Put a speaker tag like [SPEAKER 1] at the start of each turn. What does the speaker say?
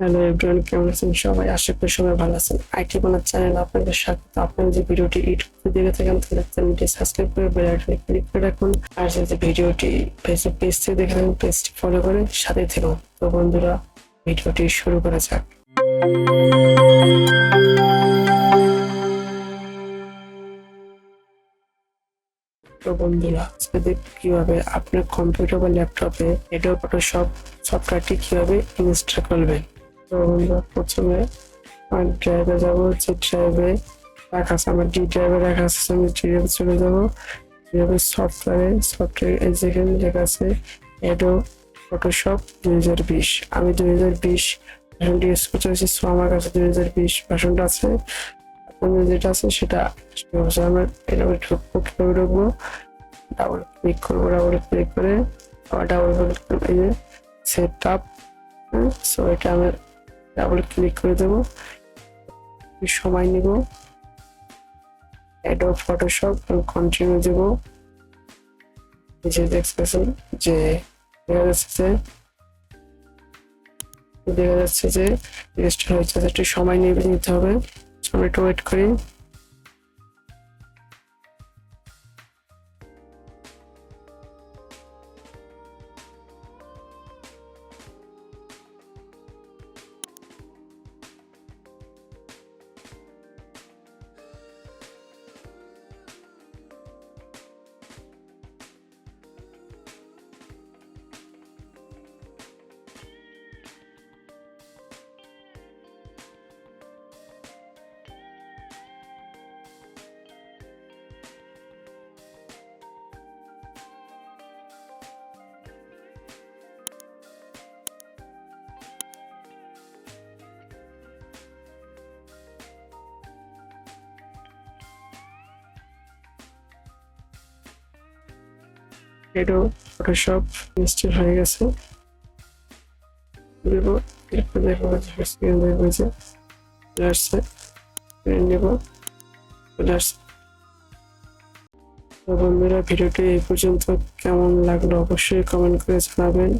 [SPEAKER 1] Hello everyone, কেমন আছেন সবাই? আশা করি সবাই ভালো আছেন। আইটি বাংলা চ্যানেল আপনাদের স্বাগত। আপনারা যে ভিডিওটি ইউটিউবে দেখে থাকেন তাহলে চ্যানেলটি সাবস্ক্রাইব করে বেল আইকনে ক্লিক করে রাখুন। আর যদি ভিডিওটি ফেসবুক পেজ থেকে দেখে থাকেন পেজটি ফলো করে সাথে থাকুন। তো বন্ধুরা, ভিডিওটি শুরু করা যাক। তো বন্ধুরা, আজকে দেখব কিভাবে আপনার কম্পিউটার বা ল্যাপটপে অ্যাডোব ফটোশপ সফটওয়্যারটি কিভাবে ইনস্টল করবেন। তো বন্ধুরা, প্রথমে আমার ড্রাইভে যাবো। যে ড্রাইভে রাখা আছে, আমার ডি ড্রাইভে রাখা আছে, আমি ডি ড্রাইভে চলে যাবো। সফটওয়্যার এই যেখানে লেখা আছে অ্যাডোব ফটোশপ 2020। আমি 2020 ভার্সনটি ইউজ করতে চাইছি, সো আমার কাছে 2020 ভার্সনটা আছে। আপনাদের যেটা আছে সেটা আমার এটা ঢুকবো। কীভাবে ঢুকবো? ডাবল ক্লিক করবো, ডাবল ক্লিক করে আবার ডাবল ক্লিক করবো, এই যে সেট আপ। সো এটা আমি ডাবল ক্লিক করে দেবো, সময় নিব। অ্যাডোব ফটোশপ কন্টিনিউ দেবো। নিচে দেখতেছেন যে দেখা যাচ্ছে যে রেজিস্টার হয়েছে। একটু সময় নিতে হবে, আমরা একটু ওয়েট করি। অ্যাডোব ফটোশপ ইনস্টল হয়ে গেছে। দেব, এরপর দেখো যে চলে আসছে, নেব, চলে আসছে। তো বন্ধুরা, ভিডিওটি এই পর্যন্ত কেমন লাগলো অবশ্যই কমেন্ট করে জানাবেন।